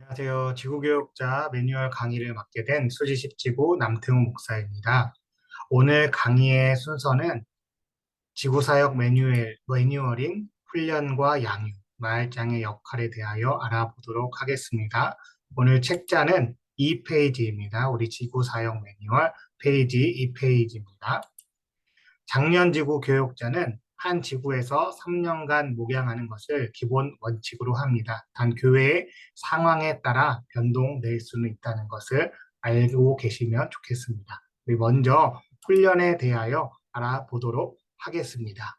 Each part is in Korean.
안녕하세요. 지구교육자 매뉴얼 강의를 맡게 된 수지10지구 남태우 목사입니다. 오늘 강의의 순서는 지구사역 매뉴얼인 훈련과 양육, 마을장의 역할에 대하여 알아보도록 하겠습니다. 오늘 책자는 2페이지입니다. 우리 지구사역 매뉴얼 페이지 2페이지입니다. 장년지구 교육자는 한 지구에서 3년간 목양하는 것을 기본 원칙으로 합니다. 단 교회의 상황에 따라 변동될 수는 있다는 것을 알고 계시면 좋겠습니다. 우리 먼저 훈련에 대하여 알아보도록 하겠습니다.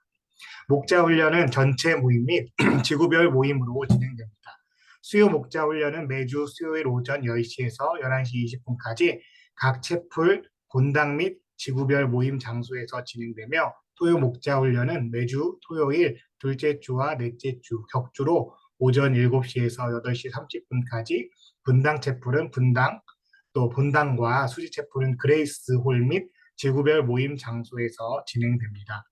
목자 훈련은 전체 모임 및 지구별 모임으로 진행됩니다. 수요 목자 훈련은 매주 수요일 오전 10시에서 11시 20분까지 각 채플, 본당 및 지구별 모임 장소에서 진행되며 토요 목자 훈련은 매주 토요일 둘째 주와 넷째 주 격주로 오전 7시에서 8시 30분까지 분당 채플은 분당, 또 본당과 수지 채플은 그레이스 홀 및 지구별 모임 장소에서 진행됩니다.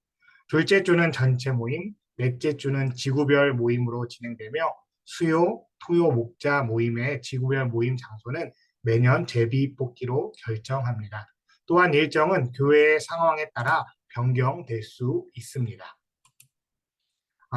둘째 주는 전체 모임, 넷째 주는 지구별 모임으로 진행되며 수요, 토요, 목자 모임의 지구별 모임 장소는 매년 제비 뽑기로 결정합니다. 또한 일정은 교회의 상황에 따라 변경될 수 있습니다.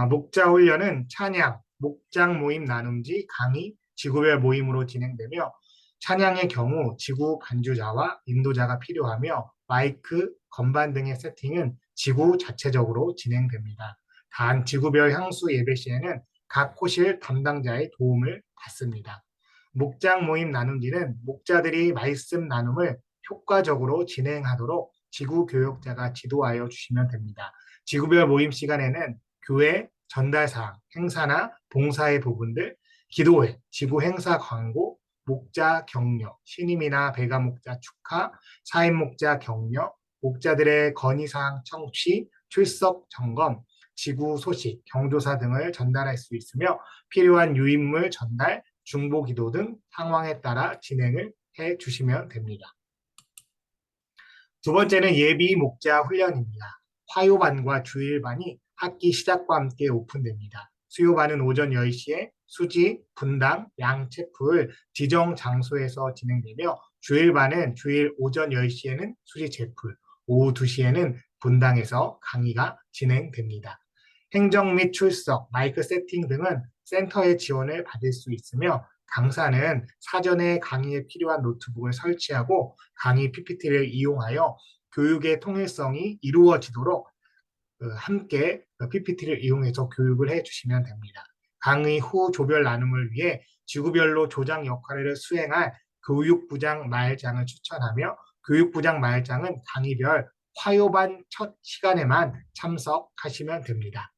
목자 훈련은 찬양, 목장 모임 나눔지, 강의, 지구별 모임으로 진행되며 찬양의 경우 지구 반주자와 인도자가 필요하며 마이크, 건반 등의 세팅은 지구 자체적으로 진행됩니다. 단 지구별 향수 예배 시에는 각 호실 담당자의 도움을 받습니다. 목장 모임 나눔지는 목자들이 말씀 나눔을 효과적으로 진행하도록 지구 교역자가 지도하여 주시면 됩니다. 지구별 모임 시간에는 교회 전달사항, 행사나 봉사의 부분들, 기도회, 지구 행사 광고, 목자 격려, 신임이나 배가 목자 축하, 사임 목자 격려, 목자들의 건의사항 청취, 출석 점검, 지구 소식, 경조사 등을 전달할 수 있으며 필요한 유인물 전달, 중보 기도 등 상황에 따라 진행을 해 주시면 됩니다. 두 번째는 예비 목자 훈련입니다. 화요반과 주일반이 학기 시작과 함께 오픈됩니다. 수요반은 오전 10시에 수지, 분당, 양채풀 지정 장소에서 진행되며 주일반은 주일 오전 10시에는 수지 채풀, 오후 2시에는 분당에서 강의가 진행됩니다. 행정 및 출석, 마이크 세팅 등은 센터의 지원을 받을 수 있으며 강사는 사전에 강의에 필요한 노트북을 설치하고 강의 PPT를 이용하여 교육의 통일성이 이루어지도록 함께 PPT를 이용해서 교육을 해주시면 됩니다. 강의 후 조별 나눔을 위해 지구별로 조장 역할을 수행할 교육부장 마을장을 추천하며 교육부장 마을장은 강의별 화요반 첫 시간에만 참석하시면 됩니다.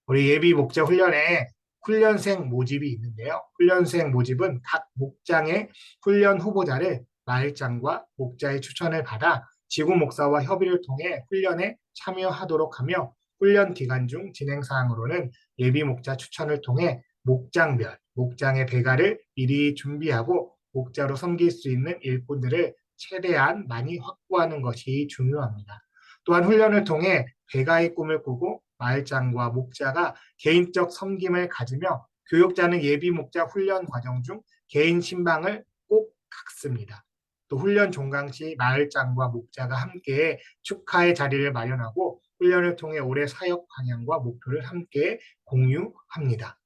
우리 예비 목자 훈련에 훈련생 모집이 있는데요. 훈련생 모집은 각 목장의 훈련 후보자를 마을장과 목자의 추천을 받아 지구 목사와 협의를 통해 훈련에 참여하도록 하며 훈련 기간 중 진행 사항으로는 예비 목자 추천을 통해 목장별, 목장의 배가를 미리 준비하고 목자로 섬길 수 있는 일꾼들을 최대한 많이 확보하는 것이 중요합니다. 또한 훈련을 통해 배가의 꿈을 꾸고 마을장과 목자가 개인적 섬김을 가지며 교육자는 예비 목자 훈련 과정 중 개인 신방을 꼭 갖습니다. 또 훈련 종강 시 마을장과 목자가 함께 축하의 자리를 마련하고 훈련을 통해 올해 사역 방향과 목표를 함께 공유합니다.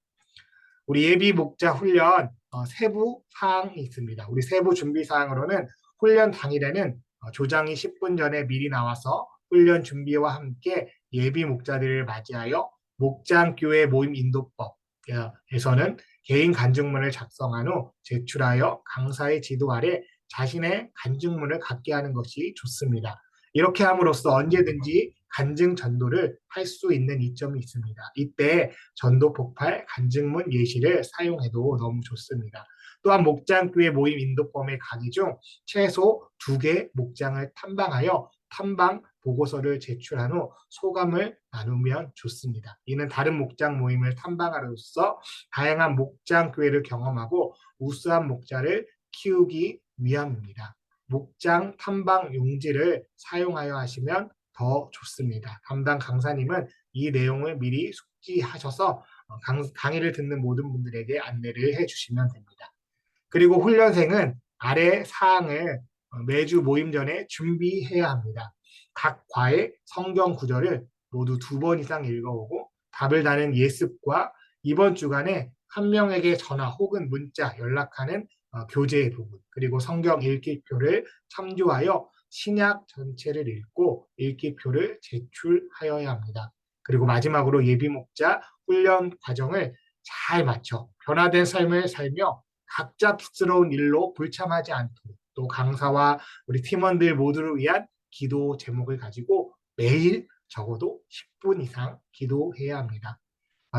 우리 예비 목자 훈련 세부 사항이 있습니다. 우리 세부 준비 사항으로는 훈련 당일에는 조장이 10분 전에 미리 나와서 훈련 준비와 함께 예비 목자들을 맞이하여 목장교회 모임 인도법에서는 개인 간증문을 작성한 후 제출하여 강사의 지도 아래 자신의 간증문을 갖게 하는 것이 좋습니다. 이렇게 함으로써 언제든지 간증 전도를 할 수 있는 이점이 있습니다. 이때 전도 폭발 간증문 예시를 사용해도 너무 좋습니다. 또한 목장교회 모임 인도법의 강의 중 최소 2개 목장을 탐방하여 탐방 보고서를 제출한 후 소감을 나누면 좋습니다. 이는 다른 목장 모임을 탐방함으로써 다양한 목장교회를 경험하고 우수한 목자를 키우기 위함입니다. 목장 탐방 용지를 사용하여 하시면 더 좋습니다. 담당 강사님은 이 내용을 미리 숙지하셔서 강의를 듣는 모든 분들에게 안내를 해주시면 됩니다. 그리고 훈련생은 아래 사항을 매주 모임 전에 준비해야 합니다. 각 과의 성경 구절을 모두 2번 이상 읽어오고 답을 다는 예습과 이번 주간에 한 명에게 전화 혹은 문자 연락하는 교재의 부분, 그리고 성경 읽기표를 참조하여 신약 전체를 읽고 읽기표를 제출하여야 합니다. 그리고 마지막으로 예비 목자 훈련 과정을 잘 마쳐 변화된 삶을 살며 각잡스러운 일로 불참하지 않도록, 또 강사와 우리 팀원들 모두를 위한 기도 제목을 가지고 매일 적어도 10분 이상 기도해야 합니다.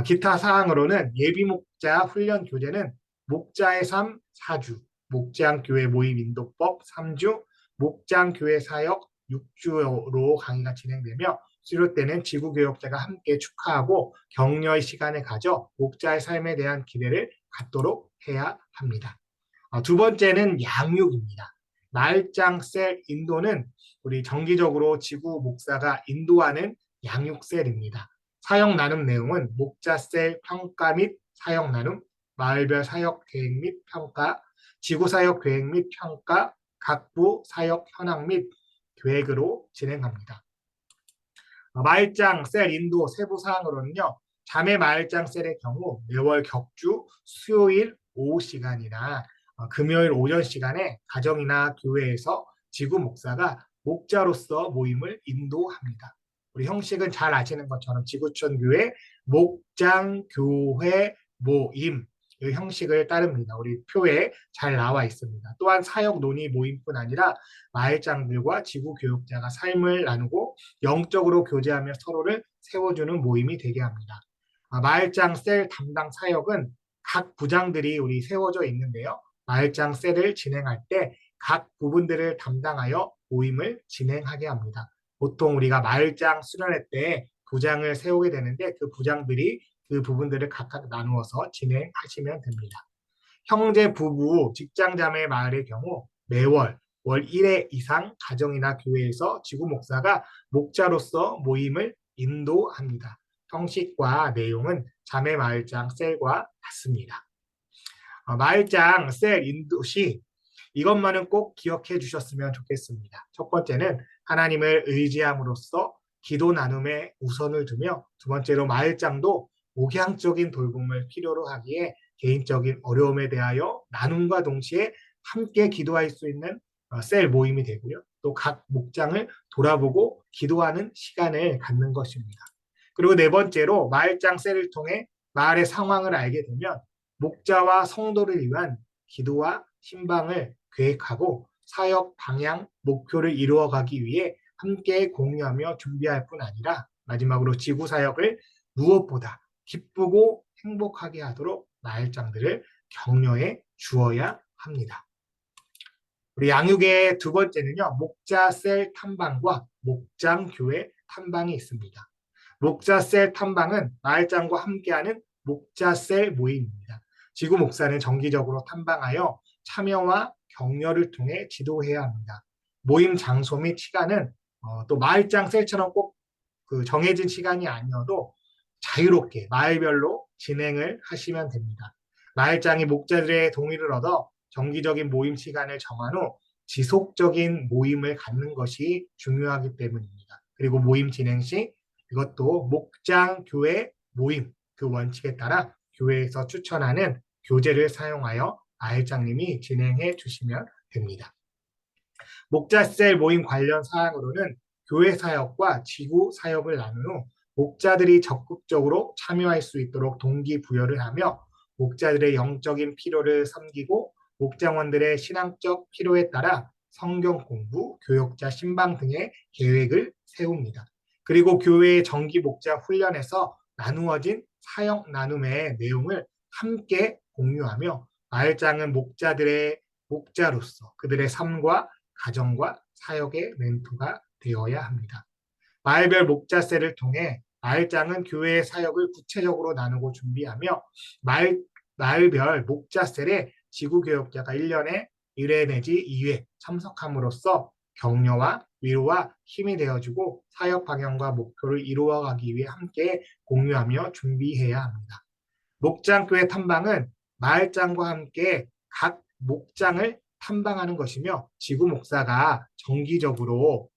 기타 사항으로는 예비 목자 훈련 교재는 목자의 삶 4주, 목장 교회 모임 인도법 3주, 목장 교회 사역 6주로 강의가 진행되며 수료 때는 지구교역자가 함께 축하하고 격려의 시간을 가져 목자의 삶에 대한 기대를 갖도록 해야 합니다. 두 번째는 양육입니다. 말장 셀 인도는 우리 정기적으로 지구 목사가 인도하는 양육 셀입니다. 사역 나눔 내용은 목자 셀 평가 및 사역 나눔, 마을별 사역 계획 및 평가, 지구 사역 계획 및 평가, 각부 사역 현황 및 계획으로 진행합니다. 마을장 셀 인도 세부 사항으로는요. 자매 마을장 셀의 경우 매월 격주 수요일 오후 시간이나 금요일 오전 시간에 가정이나 교회에서 지구 목사가 목자로서 모임을 인도합니다. 우리 형식은 잘 아시는 것처럼 지구촌 교회 목장 교회 모임 이 형식을 따릅니다. 우리 표에 잘 나와 있습니다. 또한 사역 논의 모임뿐 아니라 마을장들과 지구 교육자가 삶을 나누고 영적으로 교제하며 서로를 세워주는 모임이 되게 합니다. 마을장 셀 담당 사역은 각 부장들이 우리 세워져 있는데요. 마을장 셀을 진행할 때 각 부분들을 담당하여 모임을 진행하게 합니다. 보통 우리가 마을장 수련회 때 부장을 세우게 되는데 그 부장들이 그 부분들을 각각 나누어서 진행하시면 됩니다. 형제, 부부, 직장자매 마을의 경우 매월 월 1회 이상 가정이나 교회에서 지구 목사가 목자로서 모임을 인도합니다. 형식과 내용은 자매 마을장 셀과 같습니다. 마을장 셀 인도 시 이것만은 꼭 기억해 주셨으면 좋겠습니다. 첫 번째는 하나님을 의지함으로써 기도 나눔에 우선을 두며, 두 번째로 마을장도 목양적인 돌봄을 필요로 하기에 개인적인 어려움에 대하여 나눔과 동시에 함께 기도할 수 있는 셀 모임이 되고요. 또 각 목장을 돌아보고 기도하는 시간을 갖는 것입니다. 그리고 네 번째로 마을장 셀을 통해 마을의 상황을 알게 되면 목자와 성도를 위한 기도와 신방을 계획하고 사역 방향, 목표를 이루어가기 위해 함께 공유하며 준비할 뿐 아니라 마지막으로 지구 사역을 무엇보다 기쁘고 행복하게 하도록 마을장들을 격려해 주어야 합니다. 우리 양육의 두 번째는요, 목자 셀 탐방과 목장 교회 탐방이 있습니다. 목자 셀 탐방은 마을장과 함께하는 목자 셀 모임입니다. 지구 목사는 정기적으로 탐방하여 참여와 격려를 통해 지도해야 합니다. 모임 장소 및 시간은 또 마을장 셀처럼 꼭 그 정해진 시간이 아니어도 자유롭게 마을별로 진행을 하시면 됩니다. 마을장이 목자들의 동의를 얻어 정기적인 모임 시간을 정한 후 지속적인 모임을 갖는 것이 중요하기 때문입니다. 그리고 모임 진행 시 이것도 목장 교회 모임 그 원칙에 따라 교회에서 추천하는 교재를 사용하여 마을장님이 진행해 주시면 됩니다. 목자셀 모임 관련 사항으로는 교회 사역과 지구 사역을 나눈 후 목자들이 적극적으로 참여할 수 있도록 동기부여를 하며 목자들의 영적인 필요를 섬기고 목장원들의 신앙적 필요에 따라 성경 공부, 교역자 신방 등의 계획을 세웁니다. 그리고 교회의 정기 목자 훈련에서 나누어진 사역 나눔의 내용을 함께 공유하며 마을장은 목자들의 목자로서 그들의 삶과 가정과 사역의 멘토가 되어야 합니다. 마을별 목자셀을 통해 마을장은 교회의 사역을 구체적으로 나누고 준비하며 마을별 목자셀에 지구교역자가 1년에 1회 내지 2회 참석함으로써 격려와 위로와 힘이 되어주고 사역 방향과 목표를 이루어가기 위해 함께 공유하며 준비해야 합니다. 목장교회 탐방은 마을장과 함께 각 목장을 탐방하는 것이며 지구 목사가 정기적으로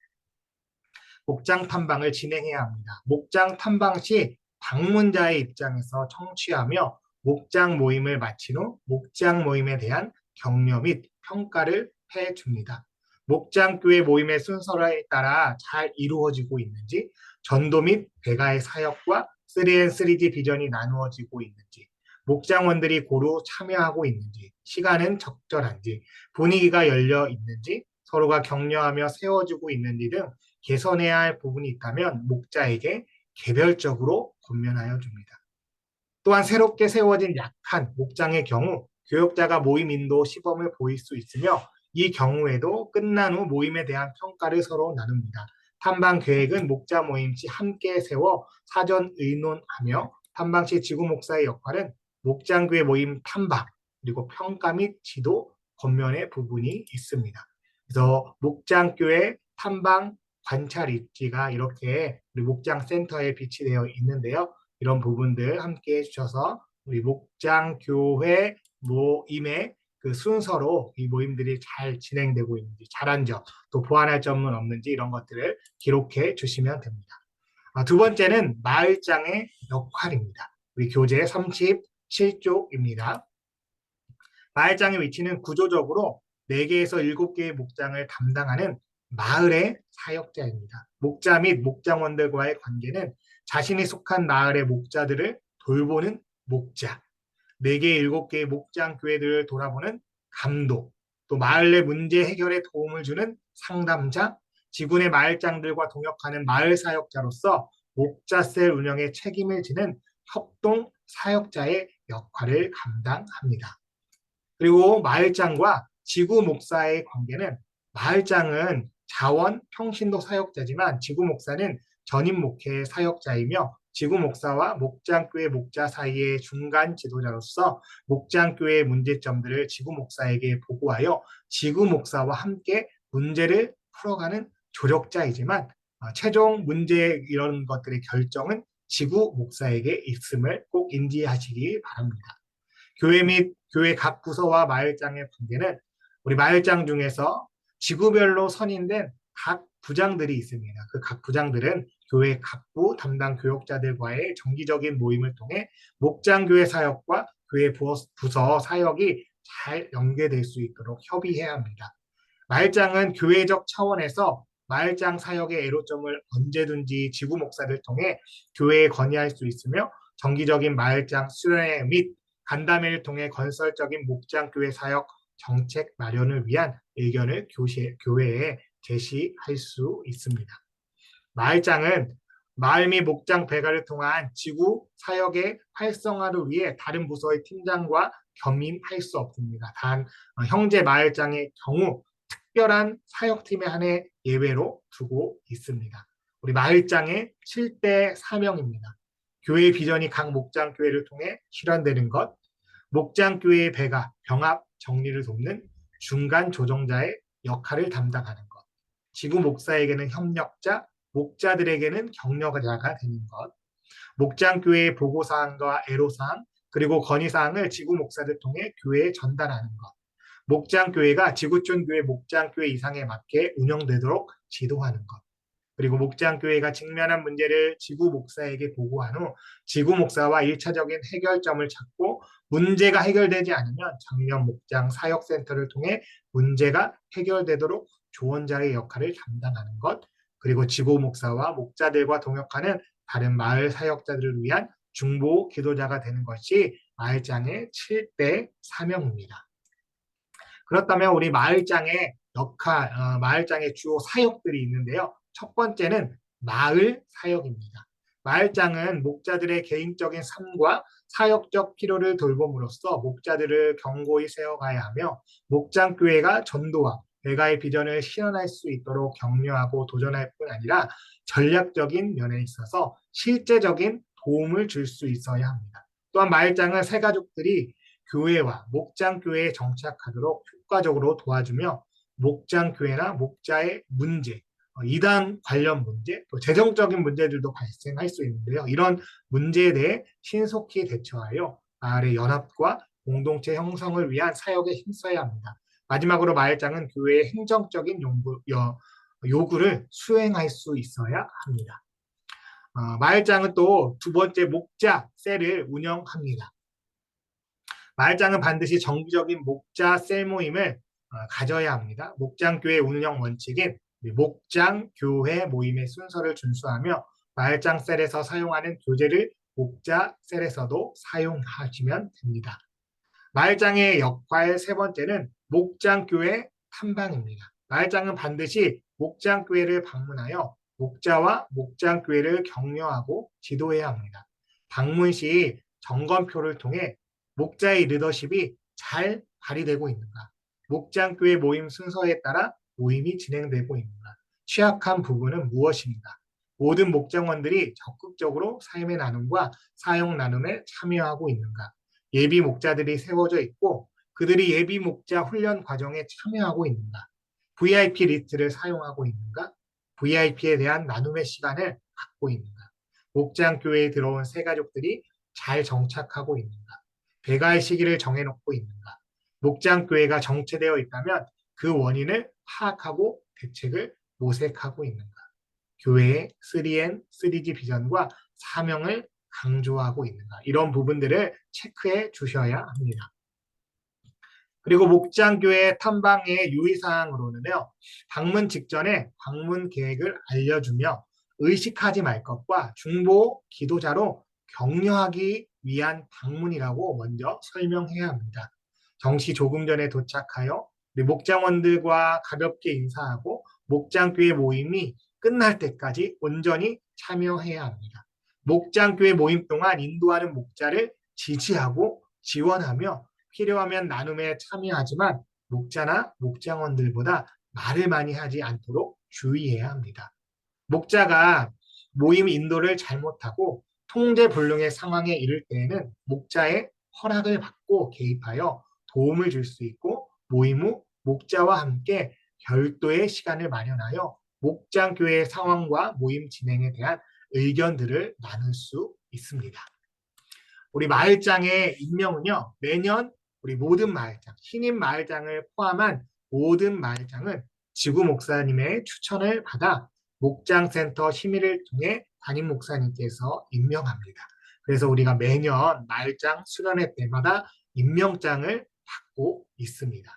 목장 탐방을 진행해야 합니다. 목장 탐방 시 방문자의 입장에서 청취하며 목장 모임을 마친 후 목장 모임에 대한 격려 및 평가를 해줍니다. 목장교회 모임의 순서에 따라 잘 이루어지고 있는지, 전도 및 배가의 사역과 3N3G 비전이 나누어지고 있는지, 목장원들이 고루 참여하고 있는지, 시간은 적절한지, 분위기가 열려 있는지, 서로가 격려하며 세워주고 있는지 등 개선해야 할 부분이 있다면 목자에게 개별적으로 권면하여 줍니다. 또한 새롭게 세워진 약한 목장의 경우 교역자가 모임 인도 시범을 보일 수 있으며 이 경우에도 끝난 후 모임에 대한 평가를 서로 나눕니다. 탐방 계획은 목자 모임 시 함께 세워 사전 의논하며 탐방 시 지구 목사의 역할은 목장교회 모임 탐방 그리고 평가 및 지도 권면의 부분이 있습니다. 그래서 목장교회 탐방 관찰 일지가 이렇게 우리 목장센터에 비치되어 있는데요. 이런 부분들 함께 해주셔서 우리 목장교회 모임의 그 순서로 이 모임들이 잘 진행되고 있는지, 잘한 점, 또 보완할 점은 없는지 이런 것들을 기록해 주시면 됩니다. 두 번째는 마을장의 역할입니다. 우리 교재 37쪽입니다. 마을장의 위치는 구조적으로 4개에서 7개의 목장을 담당하는 마을의 사역자입니다. 목자 및 목장원들과의 관계는 자신이 속한 마을의 목자들을 돌보는 목자, 4개, 7개의 목장 교회들을 돌아보는 감독, 또 마을 내 문제 해결에 도움을 주는 상담자, 지구내 마을장들과 동역하는 마을 사역자로서 목자셀 운영에 책임을 지는 협동 사역자의 역할을 감당합니다. 그리고 마을장과 지구 목사의 관계는 마을장은 자원 평신도 사역자지만 지구 목사는 전임 목회 사역자이며 지구 목사와 목장교회 목자 사이의 중간 지도자로서 목장교회의 문제점들을 지구 목사에게 보고하여 지구 목사와 함께 문제를 풀어가는 조력자이지만 최종 문제 이런 것들의 결정은 지구 목사에게 있음을 꼭 인지하시기 바랍니다. 교회 및 교회 각 부서와 마을장의 관계는 우리 마을장 중에서 지구별로 선임된 각 부장들이 있습니다. 그 각 부장들은 교회 각부 담당 교역자들과의 정기적인 모임을 통해 목장교회 사역과 교회 부서 사역이 잘 연계될 수 있도록 협의해야 합니다. 마을장은 교회적 차원에서 마을장 사역의 애로점을 언제든지 지구 목사를 통해 교회에 건의할 수 있으며 정기적인 마을장 수련회 및 간담회를 통해 건설적인 목장교회 사역 정책 마련을 위한 의견을 교회에 제시할 수 있습니다. 마을장은 마을 및 목장 배가를 통한 지구 사역의 활성화를 위해 다른 부서의 팀장과 겸임할 수 없습니다. 단 형제 마을장의 경우 특별한 사역팀에 한해 예외로 두고 있습니다. 우리 마을장의 7대 사명입니다. 교회 비전이 각 목장교회를 통해 실현되는 것, 목장교회의 배가 병합 정리를 돕는 중간 조정자의 역할을 담당하는 것, 지구 목사에게는 협력자, 목자들에게는 격려자가 되는 것, 목장교회의 보고사항과 애로사항, 그리고 건의사항을 지구 목사들 통해 교회에 전달하는 것, 목장교회가 지구촌 교회 목장교회 이상에 맞게 운영되도록 지도하는 것, 그리고 목장교회가 직면한 문제를 지구 목사에게 보고한 후 지구 목사와 1차적인 해결점을 찾고 문제가 해결되지 않으면 청년 목장 사역센터를 통해 문제가 해결되도록 조언자의 역할을 담당하는 것, 그리고 지구 목사와 목자들과 동역하는 다른 마을 사역자들을 위한 중보 기도자가 되는 것이 마을장의 7대 사명입니다. 그렇다면 우리 마을장의 역할, 마을장의 주요 사역들이 있는데요. 첫 번째는 마을 사역입니다. 마을장은 목자들의 개인적인 삶과 사역적 필요를 돌봄으로써 목자들을 견고히 세워가야 하며 목장교회가 전도와 배가의 비전을 실현할 수 있도록 격려하고 도전할 뿐 아니라 전략적인 면에 있어서 실제적인 도움을 줄 수 있어야 합니다. 또한 마을장은 새가족들이 교회와 목장교회에 정착하도록 효과적으로 도와주며 목장교회나 목자의 문제, 이단 관련 문제, 또 재정적인 문제들도 발생할 수 있는데요. 이런 문제에 대해 신속히 대처하여 마을의 연합과 공동체 형성을 위한 사역에 힘써야 합니다. 마지막으로 마을장은 교회의 행정적인 요구를 수행할 수 있어야 합니다. 마을장은 또 두 번째 목자 셀을 운영합니다. 마을장은 반드시 정기적인 목자 셀 모임을 가져야 합니다. 목장교회 운영 원칙인 목장교회 모임의 순서를 준수하며 마을장 셀에서 사용하는 교재를 목자 셀에서도 사용하시면 됩니다. 마을장의 역할 세 번째는 목장교회 탐방입니다. 마을장은 반드시 목장교회를 방문하여 목자와 목장교회를 격려하고 지도해야 합니다. 방문 시 점검표를 통해 목자의 리더십이 잘 발휘되고 있는가, 목장교회 모임 순서에 따라 모임이 진행되고 있는가, 취약한 부분은 무엇인가, 모든 목장원들이 적극적으로 삶의 나눔과 사역 나눔에 참여하고 있는가, 예비 목자들이 세워져 있고 그들이 예비 목자 훈련 과정에 참여하고 있는가, VIP 리스트를 사용하고 있는가, VIP에 대한 나눔의 시간을 갖고 있는가, 목장교회에 들어온 새 가족들이 잘 정착하고 있는가, 배가의 시기를 정해놓고 있는가, 목장교회가 정체되어 있다면 그 원인을 파악하고 대책을 모색하고 있는가, 교회의 3N, 3G 비전과 사명을 강조하고 있는가, 이런 부분들을 체크해 주셔야 합니다. 그리고 목장교회 탐방의 유의사항으로는요, 방문 직전에 방문 계획을 알려주며 의식하지 말 것과 중보 기도자로 격려하기 위한 방문이라고 먼저 설명해야 합니다. 정시 조금 전에 도착하여 목장원들과 가볍게 인사하고 목장교회 모임이 끝날 때까지 온전히 참여해야 합니다. 목장교회 모임 동안 인도하는 목자를 지지하고 지원하며 필요하면 나눔에 참여하지만 목자나 목장원들보다 말을 많이 하지 않도록 주의해야 합니다. 목자가 모임 인도를 잘못하고 통제불능의 상황에 이를 때에는 목자의 허락을 받고 개입하여 도움을 줄 수 있고 모임 후 목자와 함께 별도의 시간을 마련하여 목장교회의 상황과 모임 진행에 대한 의견들을 나눌 수 있습니다. 우리 마을장의 임명은요, 매년 우리 모든 마을장, 신임 마을장을 포함한 모든 마을장은 지구 목사님의 추천을 받아 목장센터 심의를 통해 담임 목사님께서 임명합니다. 그래서 우리가 매년 마을장 수련회 때마다 임명장을 받고 있습니다.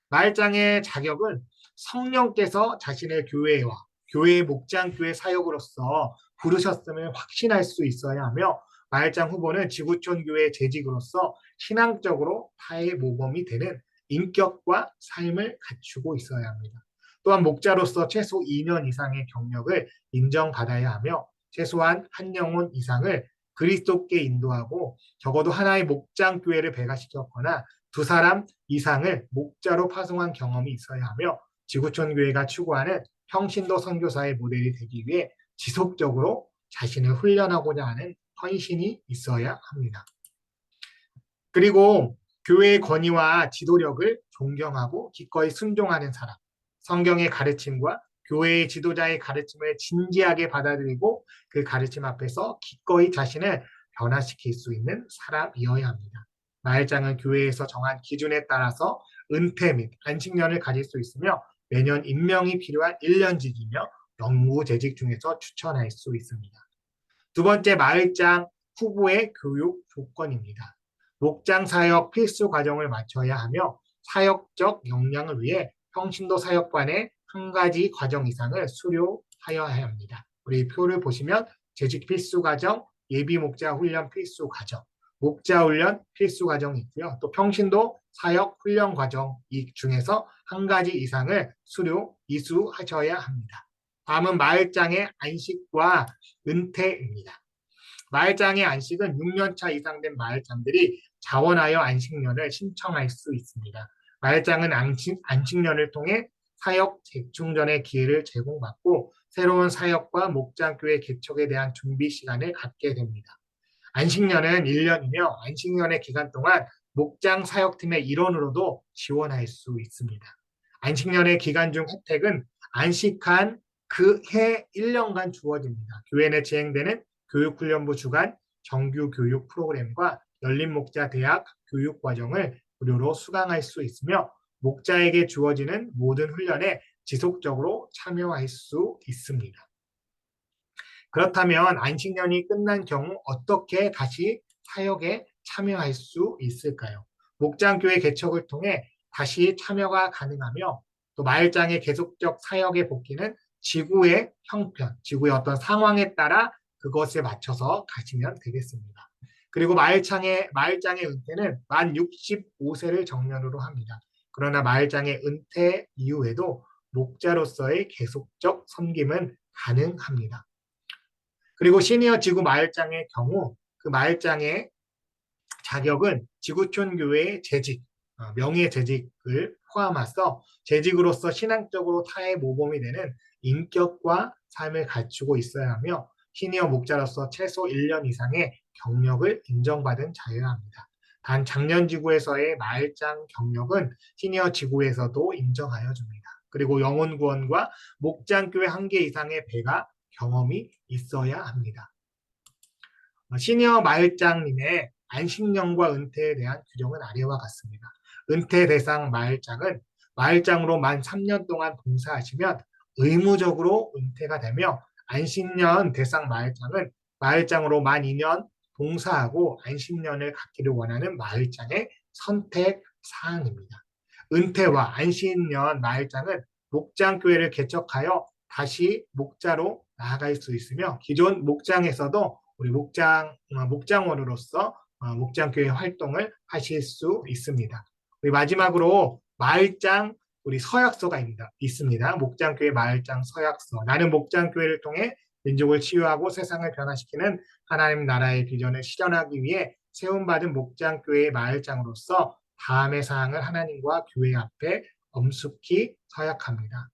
마을장의 자격은 성령께서 자신의 교회와 교회의 목장교회 사역으로서 부르셨음을 확신할 수 있어야 하며 마을장 후보는 지구촌 교회 재직으로서 신앙적으로 타의 모범이 되는 인격과 삶을 갖추고 있어야 합니다. 또한 목자로서 최소 2년 이상의 경력을 인정받아야 하며 최소한 한 영혼 이상을 그리스도께 인도하고 적어도 하나의 목장교회를 배가시켰거나 2사람 이상을 목자로 파송한 경험이 있어야 하며 지구촌 교회가 추구하는 평신도 선교사의 모델이 되기 위해 지속적으로 자신을 훈련하고자 하는 헌신이 있어야 합니다. 그리고 교회의 권위와 지도력을 존경하고 기꺼이 순종하는 사람, 성경의 가르침과 교회의 지도자의 가르침을 진지하게 받아들이고 그 가르침 앞에서 기꺼이 자신을 변화시킬 수 있는 사람이어야 합니다. 마을장은 교회에서 정한 기준에 따라서 은퇴 및 안식년을 가질 수 있으며 매년 임명이 필요한 1년직이며 영구재직 중에서 추천할 수 있습니다. 두 번째, 마을장 후보의 교육 조건입니다. 목장 사역 필수 과정을 마쳐야 하며 사역적 역량을 위해 평신도 사역관의 한 가지 과정 이상을 수료하여야 합니다. 우리 표를 보시면 재직 필수 과정, 예비 목자 훈련 필수 과정, 목자 훈련 필수 과정이 있고요. 또 평신도 사역 훈련 과정 이 중에서 한 가지 이상을 이수하셔야 합니다. 다음은 마을장의 안식과 은퇴입니다. 마을장의 안식은 6년차 이상 된 마을장들이 자원하여 안식년을 신청할 수 있습니다. 마을장은 안식년을 통해 사역 재충전의 기회를 제공받고 새로운 사역과 목장교회 개척에 대한 준비 시간을 갖게 됩니다. 안식년은 1년이며 안식년의 기간 동안 목장 사역팀의 일원으로도 지원할 수 있습니다. 안식년의 기간 중 혜택은 안식한 그 해 1년간 주어집니다. 교회 내 진행되는 교육훈련부 주관 정규 교육 프로그램과 열린목자대학 교육과정을 무료로 수강할 수 있으며 목자에게 주어지는 모든 훈련에 지속적으로 참여할 수 있습니다. 그렇다면 안식년이 끝난 경우 어떻게 다시 사역에 참여할 수 있을까요? 목장교회 개척을 통해 다시 참여가 가능하며 또 마을장의 계속적 사역의 복귀는 지구의 형편, 지구의 어떤 상황에 따라 그것에 맞춰서 가시면 되겠습니다. 그리고 마을장의 은퇴는 만 65세를 정년으로 합니다. 그러나 마을장의 은퇴 이후에도 목자로서의 계속적 섬김은 가능합니다. 그리고 시니어 지구 마을장의 경우 그 마을장의 자격은 지구촌 교회의 재직, 명예 재직을 포함해서 재직으로서 신앙적으로 타의 모범이 되는 인격과 삶을 갖추고 있어야 하며 시니어 목자로서 최소 1년 이상의 경력을 인정받은 자여야 합니다. 단 작년 지구에서의 마을장 경력은 시니어 지구에서도 인정하여 줍니다. 그리고 영혼 구원과 목장교회 1개 이상의 배가 경험이 있어야 합니다. 시니어 마을장님의 안식년과 은퇴에 대한 규정은 아래와 같습니다. 은퇴 대상 마을장은 마을장으로 만 3년 동안 봉사하시면 의무적으로 은퇴가 되며 안식년 대상 마을장은 마을장으로 만 2년 봉사하고 안식년을 갖기를 원하는 마을장의 선택 사항입니다. 은퇴와 안식년 마을장은 목장교회를 개척하여 다시 목자로 나아갈 수 있으며 기존 목장에서도 우리 목장원으로서 목장교회 활동을 하실 수 있습니다. 우리 마지막으로 마을장 우리 서약서가 있습니다. 목장교회 마을장 서약서. 나는 목장교회를 통해 민족을 치유하고 세상을 변화시키는 하나님 나라의 비전을 실현하기 위해 세움받은 목장교회의 마을장으로서 다음의 사항을 하나님과 교회 앞에 엄숙히 서약합니다.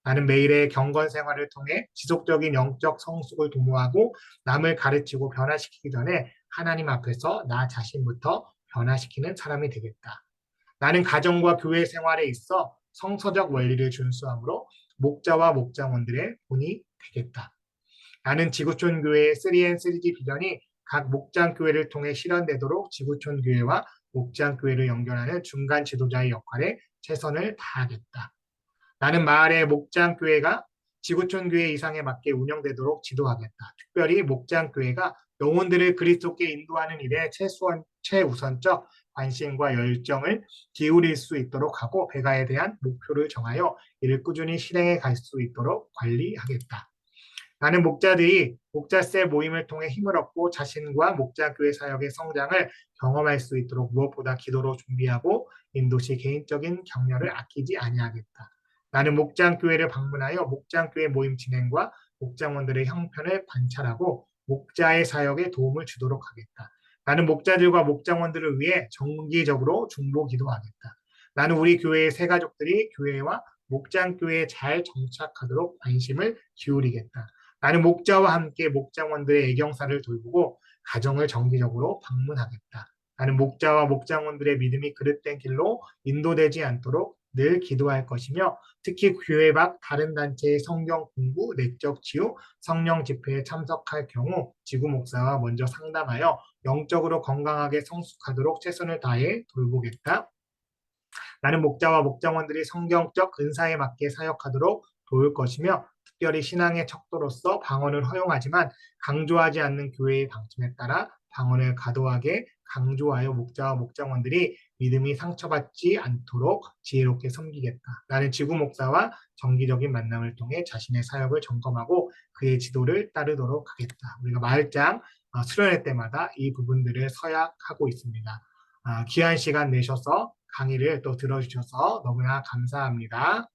나는 매일의 경건 생활을 통해 지속적인 영적 성숙을 도모하고 남을 가르치고 변화시키기 전에 하나님 앞에서 나 자신부터 변화시키는 사람이 되겠다. 나는 가정과 교회 생활에 있어 성서적 원리를 준수함으로 목자와 목장원들의 본이 되겠다. 나는 지구촌 교회의 3N3G 비전이 각 목장교회를 통해 실현되도록 지구촌 교회와 목장교회를 연결하는 중간 지도자의 역할에 최선을 다하겠다. 나는 마을의 목장교회가 지구촌교회 이상에 맞게 운영되도록 지도하겠다. 특별히 목장교회가 영혼들을 그리스도께 인도하는 일에 최우선적 관심과 열정을 기울일 수 있도록 하고 배가에 대한 목표를 정하여 이를 꾸준히 실행해 갈 수 있도록 관리하겠다. 나는 목자들이 목자세 모임을 통해 힘을 얻고 자신과 목자교회 사역의 성장을 경험할 수 있도록 무엇보다 기도로 준비하고 인도시 개인적인 격려를 아끼지 아니하겠다. 나는 목장교회를 방문하여 목장교회 모임 진행과 목장원들의 형편을 관찰하고 목자의 사역에 도움을 주도록 하겠다. 나는 목자들과 목장원들을 위해 정기적으로 중보 기도하겠다. 나는 우리 교회의 새 가족들이 교회와 목장교회에 잘 정착하도록 관심을 기울이겠다. 나는 목자와 함께 목장원들의 애경사를 돌보고 가정을 정기적으로 방문하겠다. 나는 목자와 목장원들의 믿음이 그릇된 길로 인도되지 않도록 늘 기도할 것이며 특히 교회 밖 다른 단체의 성경 공부, 내적 치유, 성령 집회에 참석할 경우 지구 목사와 먼저 상담하여 영적으로 건강하게 성숙하도록 최선을 다해 돌보겠다. 나는 목자와 목장원들이 성경적 은사에 맞게 사역하도록 도울 것이며 특별히 신앙의 척도로서 방언을 허용하지만 강조하지 않는 교회의 방침에 따라 방언을 과도하게 강조하여 목자와 목장원들이 믿음이 상처받지 않도록 지혜롭게 섬기겠다. 나는 지구 목사와 정기적인 만남을 통해 자신의 사역을 점검하고 그의 지도를 따르도록 하겠다. 우리가 마을장 수련회 때마다 이 부분들을 서약하고 있습니다. 귀한 시간 내셔서 강의를 또 들어주셔서 너무나 감사합니다.